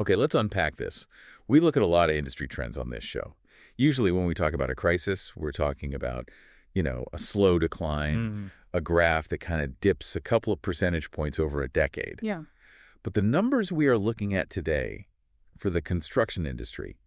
Okay, let's unpack this. We look at a lot of industry trends on this show. Usually when we talk about a crisis, we're talking about, a slow decline, Mm. a graph that kind of dips a couple of percentage points over a decade. Yeah. But the numbers we are looking at today for the construction industry,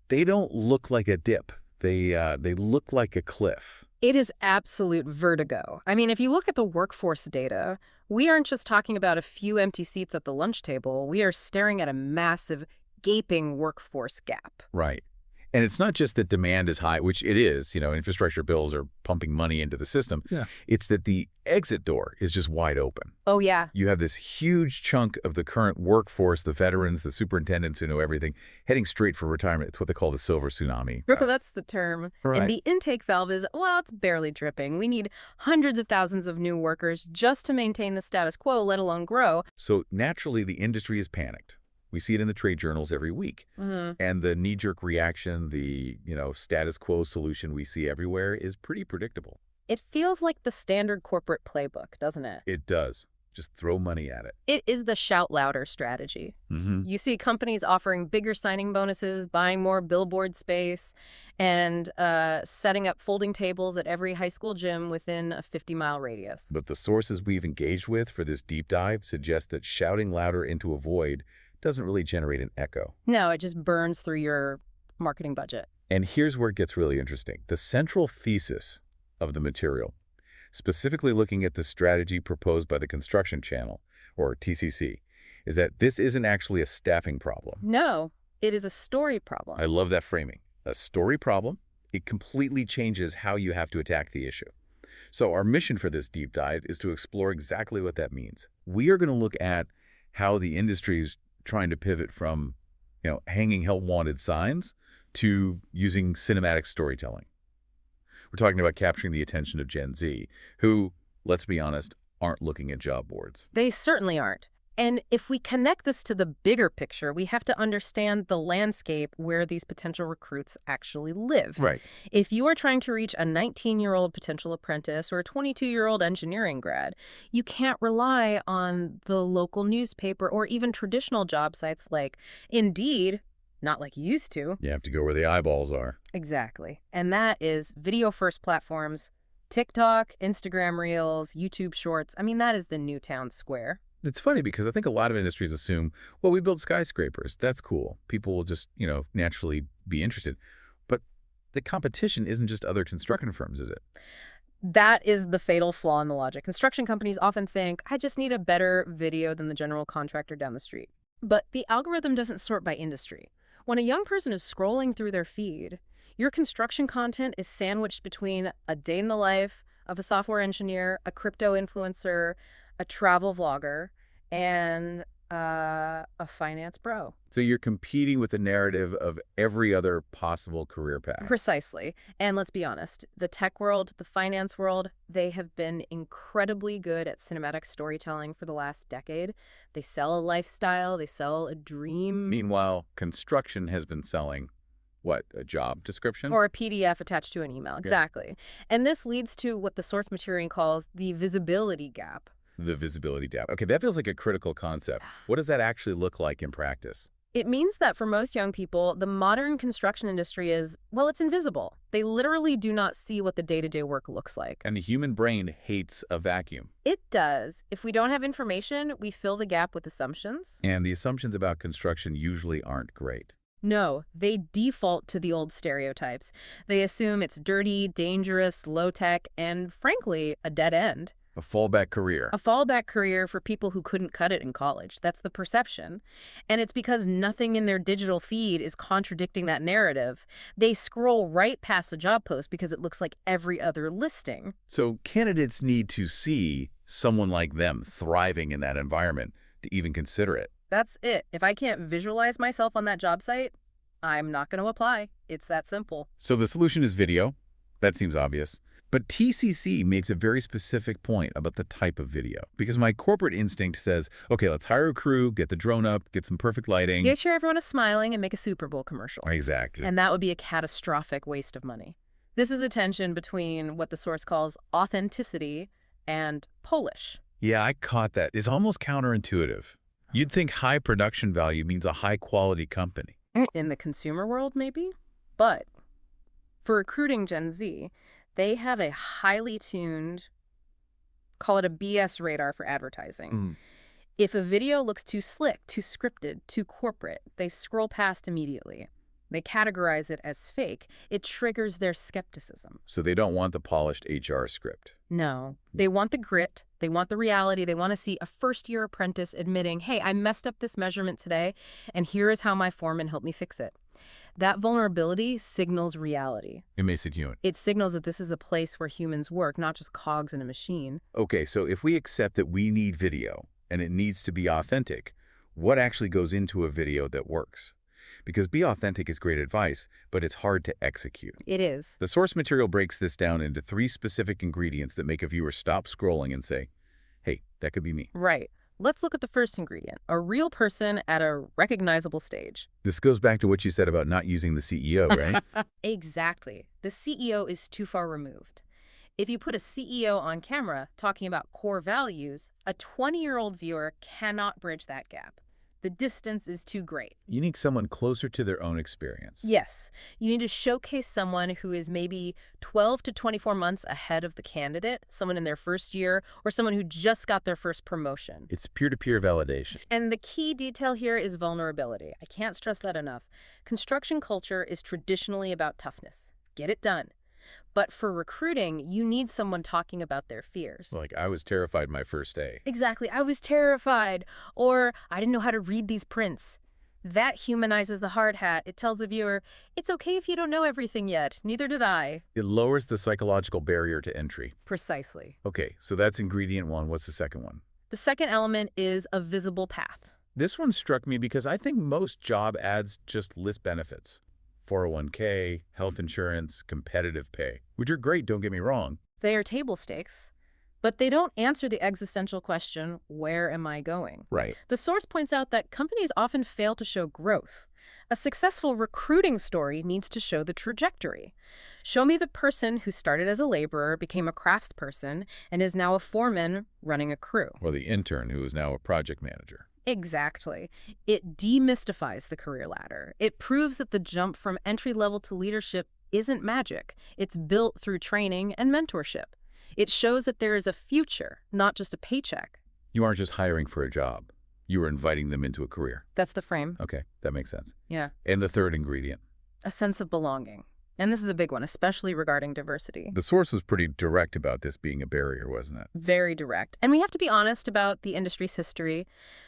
they don't look like a dip. They look like a cliff. It is absolute vertigo. I mean, if you look at the workforce data, we aren't just talking about a few empty seats at the lunch table. We are staring at a massive, gaping workforce gap. Right. And it's not just that demand is high, which it is, infrastructure bills are pumping money into the system. Yeah. It's that the exit door is just wide open. Oh, yeah. You have this huge chunk of the current workforce, the veterans, the superintendents who know everything, heading straight for retirement. It's what they call the silver tsunami. That's the term. Right. And the intake valve is, well, it's barely dripping. We need hundreds of thousands of new workers just to maintain the status quo, let alone grow. So naturally, the industry is panicked. We see it in the trade journals every week. And the knee-jerk reaction, the, status quo solution we see everywhere is pretty predictable. It feels like the standard corporate playbook, doesn't it? It does. Just throw money at it. It is the shout louder strategy. You see companies offering bigger signing bonuses, buying more billboard space, and setting up folding tables at every high school gym within a 50-mile radius. But the sources we've engaged with for this deep dive suggest that shouting louder into a void doesn't really generate an echo. No, it just burns through your marketing budget. And here's where it gets really interesting. The central thesis of the material, specifically looking at the strategy proposed by the Construction Channel, or TCC, is that this isn't actually a staffing problem. No, it is a story problem. I love that framing. A story problem. It completely changes how you have to attack the issue. So our mission for this deep dive is to explore exactly what that means. We are going to look at how the industry is trying to pivot from, hanging help wanted signs to using cinematic storytelling. We're talking about capturing the attention of Gen Z, who, let's be honest, aren't looking at job boards. They certainly aren't. And if we connect this to the bigger picture, we have to understand the landscape where these potential recruits actually live. Right. If you are trying to reach a 19-year-old potential apprentice or a 22-year-old engineering grad, you can't rely on the local newspaper or even traditional job sites like Indeed, not like you used to. You have to go where the eyeballs are. Exactly. And that is video-first platforms, TikTok, Instagram Reels, YouTube Shorts. I mean, that is the new town square. It's funny because I think a lot of industries assume, well, we build skyscrapers. That's cool. People will just, naturally be interested. But the competition isn't just other construction firms, is it? That is the fatal flaw in the logic. Construction companies often think, I just need a better video than the general contractor down the street. But the algorithm doesn't sort by industry. When a young person is scrolling through their feed, your construction content is sandwiched between a day in the life of a software engineer, a crypto influencer, a travel vlogger, and a finance bro. So you're competing with the narrative of every other possible career path. Precisely. And let's be honest, the tech world, the finance world, they have been incredibly good at cinematic storytelling for the last decade. They sell a lifestyle, they sell a dream. Meanwhile, construction has been selling, what, a job description? Or a PDF attached to an email, exactly. And this leads to what the source material calls the visibility gap. The visibility gap. Okay, that feels like a critical concept. What does that actually look like in practice? It means that for most young people, the modern construction industry is, well, it's invisible. They literally do not see what the day-to-day work looks like. And the human brain hates a vacuum. It does. If we don't have information, we fill the gap with assumptions. And the assumptions about construction usually aren't great. No, they default to the old stereotypes. They assume it's dirty, dangerous, low-tech, and frankly, a dead end. A fallback career. A fallback career for people who couldn't cut it in college. That's the perception. And it's because nothing in their digital feed is contradicting that narrative. They scroll right past a job post because it looks like every other listing. So candidates need to see someone like them thriving in that environment to even consider it. That's it. If I can't visualize myself on that job site, I'm not going to apply. It's that simple. So the solution is video. That seems obvious. But TCC makes a very specific point about the type of video. Because my corporate instinct says, okay, let's hire a crew, get the drone up, get some perfect lighting. Make sure everyone is smiling and make a Super Bowl commercial. Exactly. And that would be a catastrophic waste of money. This is the tension between what the source calls authenticity and Polish. Yeah, I caught that. It's almost counterintuitive. You'd think high production value means a high-quality company. In the consumer world, maybe? But for recruiting Gen Z, they have a highly tuned, call it a BS radar for advertising. Mm. If a video looks too slick, too scripted, too corporate, they scroll past immediately. They categorize it as fake. It triggers their skepticism. So they don't want the polished HR script. No. They want the grit. They want the reality. They want to see a first-year apprentice admitting, hey, I messed up this measurement today, and here is how my foreman helped me fix it. That vulnerability signals reality. It makes it human. It signals that this is a place where humans work, not just cogs in a machine. Okay, so if we accept that we need video and it needs to be authentic, what actually goes into a video that works? Because be authentic is great advice, but it's hard to execute. It is. The source material breaks this down into 3 specific ingredients that make a viewer stop scrolling and say, hey, that could be me. Right. Let's look at the first ingredient, a real person at a recognizable stage. This goes back to what you said about not using the CEO, right? Exactly. The CEO is too far removed. If you put a CEO on camera talking about core values, a 20-year-old viewer cannot bridge that gap. The distance is too great. You need someone closer to their own experience. Yes, you need to showcase someone who is maybe 12 to 24 months ahead of the candidate, someone in their first year, or someone who just got their first promotion. It's peer-to-peer validation. And the key detail here is vulnerability. I can't stress that enough. Construction culture is traditionally about toughness. Get it done. But for recruiting, you need someone talking about their fears. Like, I was terrified my first day. Exactly. I was terrified. Or I didn't know how to read these prints. That humanizes the hard hat. It tells the viewer, it's okay if you don't know everything yet. Neither did I. It lowers the psychological barrier to entry. Precisely. Okay, so that's ingredient 1. What's the second one? The second element is a visible path. This one struck me because I think most job ads just list benefits. 401k, health insurance, competitive pay, which are great, don't get me wrong. They are table stakes, but they don't answer the existential question, where am I going? Right. The source points out that companies often fail to show growth. A successful recruiting story needs to show the trajectory. Show me the person who started as a laborer, became a craftsperson, and is now a foreman running a crew. Or the intern who is now a project manager. Exactly. It demystifies the career ladder. It proves that the jump from entry level to leadership isn't magic. It's built through training and mentorship. It shows that there is a future, not just a paycheck. You aren't just hiring for a job. You are inviting them into a career. That's the frame. Okay, that makes sense. Yeah. And the third ingredient. A sense of belonging. And this is a big one, especially regarding diversity. The source was pretty direct about this being a barrier, wasn't it? Very direct. And we have to be honest about the industry's history.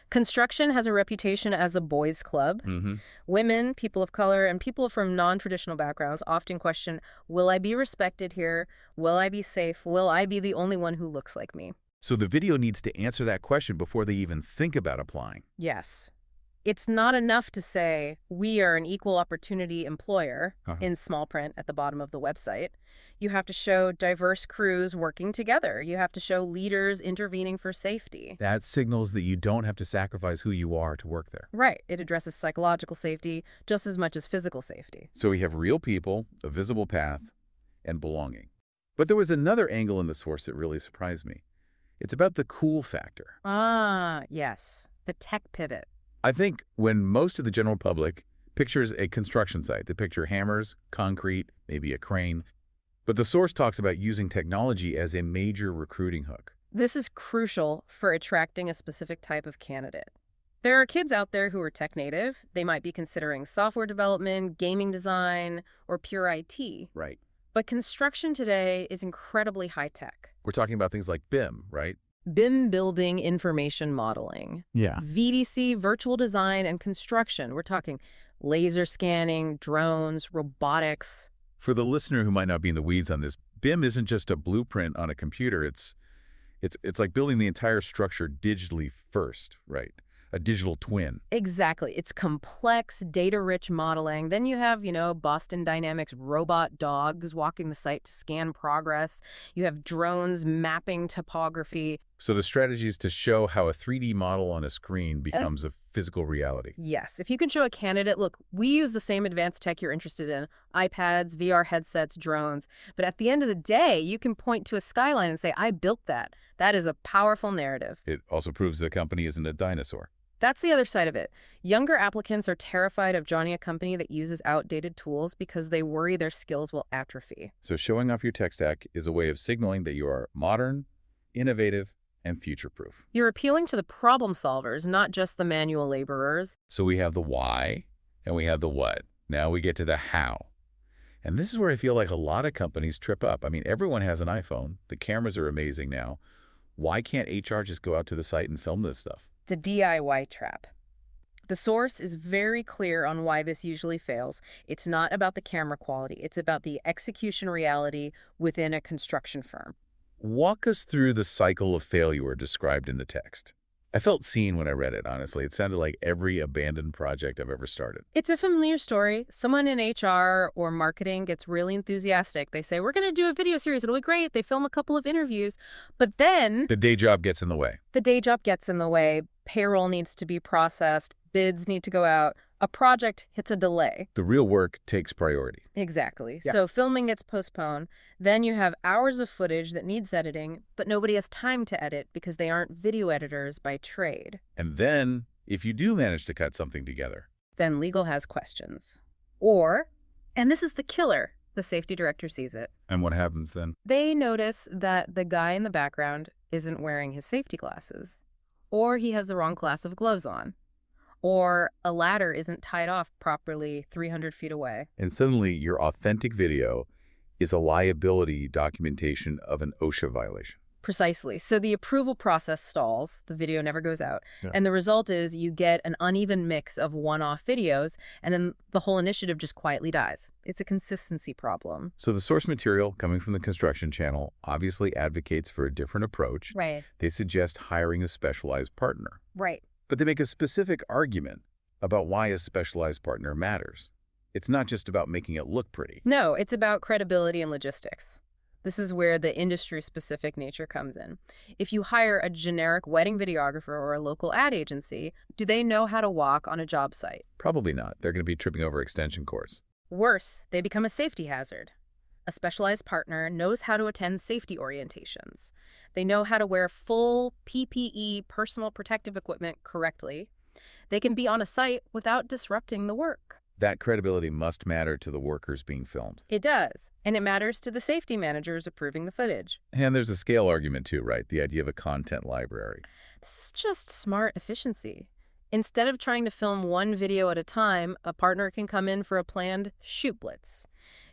Construction has a reputation as a boys' club. Mm-hmm. Women, people of color, and people from non-traditional backgrounds often question, will I be respected here? Will I be safe? Will I be the only one who looks like me? So the video needs to answer that question before they even think about applying. Yes. It's not enough to say, we are an equal opportunity employer in small print at the bottom of the website. You have to show diverse crews working together. You have to show leaders intervening for safety. That signals that you don't have to sacrifice who you are to work there. Right. It addresses psychological safety just as much as physical safety. So we have real people, a visible path, and belonging. But there was another angle in the source that really surprised me. It's about the cool factor. Ah, yes. The tech pivot. I think when most of the general public pictures a construction site, they picture hammers, concrete, maybe a crane. But the source talks about using technology as a major recruiting hook. This is crucial for attracting a specific type of candidate. There are kids out there who are tech native. They might be considering software development, gaming design, or pure IT. Right. But construction today is incredibly high tech. We're talking about things like BIM, right? BIM building information modeling. Yeah. VDC, virtual design and construction. We're talking laser scanning, drones, robotics. For the listener who might not be in the weeds on this, BIM isn't just a blueprint on a computer. It's like building the entire structure digitally first, right? A digital twin. Exactly. It's complex, data-rich modeling. Then you have, Boston Dynamics robot dogs walking the site to scan progress. You have drones mapping topography. So the strategy is to show how a 3D model on a screen becomes a physical reality. Yes. If you can show a candidate, look, we use the same advanced tech you're interested in, iPads, VR headsets, drones. But at the end of the day, you can point to a skyline and say, I built that. That is a powerful narrative. It also proves the company isn't a dinosaur. That's the other side of it. Younger applicants are terrified of joining a company that uses outdated tools because they worry their skills will atrophy. So showing off your tech stack is a way of signaling that you are modern, innovative, and future-proof. You're appealing to the problem solvers, not just the manual laborers. So we have the why and we have the what. Now we get to the how. And this is where I feel like a lot of companies trip up. I mean, everyone has an iPhone. The cameras are amazing now. Why can't HR just go out to the site and film this stuff? The DIY trap. The source is very clear on why this usually fails. It's not about the camera quality. It's about the execution reality within a construction firm. Walk us through the cycle of failure described in the text. I felt seen when I read it, honestly. It sounded like every abandoned project I've ever started. It's a familiar story. Someone in HR or marketing gets really enthusiastic. They say, we're going to do a video series. It'll be great. They film a couple of interviews. But then The day job gets in the way. the day job gets in the way. Payroll needs to be processed. Bids need to go out. A project hits a delay. The real work takes priority. Exactly. Yeah. So filming gets postponed. Then you have hours of footage that needs editing, but nobody has time to edit because they aren't video editors by trade. And then, if you do manage to cut something together, Then legal has questions. Or, and this is the killer, the safety director sees it. and what happens then? They notice that the guy in the background isn't wearing his safety glasses, or he has the wrong class of gloves on, or a ladder isn't tied off properly 300 feet away. And suddenly, your authentic video is a liability documentation of an OSHA violation. Precisely. So the approval process stalls, the video never goes out, Yeah. and the result is you get an uneven mix of one-off videos, and then the whole initiative just quietly dies. It's a consistency problem. So the source material coming from the construction channel obviously advocates for a different approach. Right. They suggest hiring a specialized partner. Right. But they make a specific argument about why a specialized partner matters. It's not just about making it look pretty. No, it's about credibility and logistics. This is where the industry-specific nature comes in. If you hire a generic wedding videographer or a local ad agency, do they know how to walk on a job site? Probably not. They're going to be tripping over extension cords. Worse, they become a safety hazard. A specialized partner knows how to attend safety orientations. They know how to wear full PPE, personal protective equipment, correctly. They can be on a site without disrupting the work. That credibility must matter to the workers being filmed. It does, and it matters to the safety managers approving the footage. And there's a scale argument too, right? The idea of a content library. This is just smart efficiency. Instead of trying to film one video at a time, a partner can come in for a planned shoot blitz.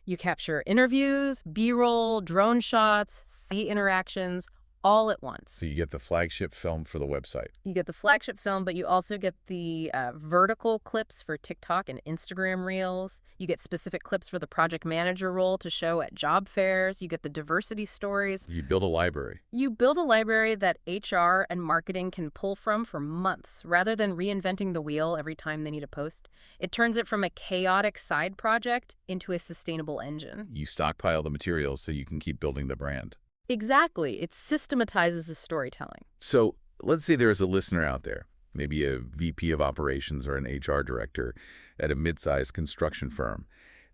You capture interviews, B-roll, drone shots, site interactions, all at once. So you get the flagship film for the website. You get the flagship film, but you also get the vertical clips for TikTok and Instagram Reels. You get specific clips for the project manager role to show at job fairs. You get the diversity stories. You build a library. You build a library that HR and marketing can pull from for months, rather than reinventing the wheel every time they need a post. It turns it from a chaotic side project into a sustainable engine. You stockpile the materials so you can keep building the brand. Exactly. It systematizes the storytelling. So let's say there's a listener out there, maybe a VP of operations or an HR director at a mid-sized construction firm.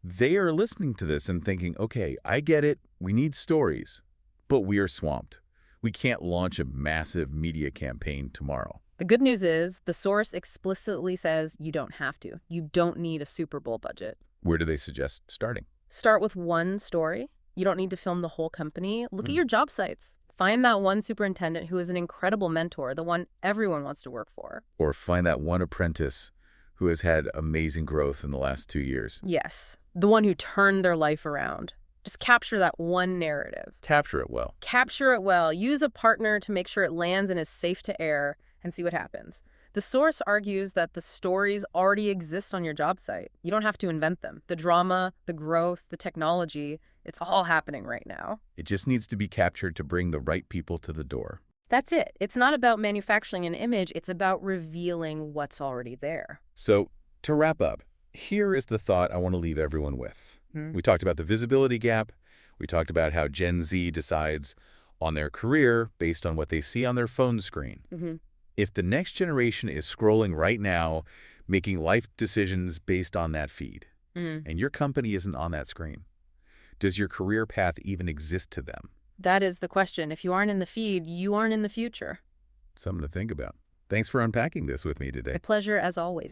They are listening to this and thinking, okay, I get it. We need stories, but we are swamped. We can't launch a massive media campaign tomorrow. The good news is the source explicitly says you don't have to. You don't need a Super Bowl budget. Where do they suggest starting? Start with one story. You don't need to film the whole company. Look at your job sites. Find that one superintendent who is an incredible mentor, the one everyone wants to work for. Or find that one apprentice who has had amazing growth in the last 2 years. Yes, the one who turned their life around. Just capture that one narrative. Capture it well. Capture it well. Use a partner to make sure it lands and is safe to air, and see what happens. The source argues that the stories already exist on your job site. You don't have to invent them. The drama, the growth, the technology, it's all happening right now. It just needs to be captured to bring the right people to the door. That's it. It's not about manufacturing an image. It's about revealing what's already there. So, to wrap up, here is the thought I want to leave everyone with. We talked about the visibility gap. We talked about how Gen Z decides on their career based on what they see on their phone screen. If the next generation is scrolling right now, making life decisions based on that feed, and your company isn't on that screen, does your career path even exist to them? That is the question. If you aren't in the feed, you aren't in the future. Something to think about. Thanks for unpacking this with me A today. pleasure as always.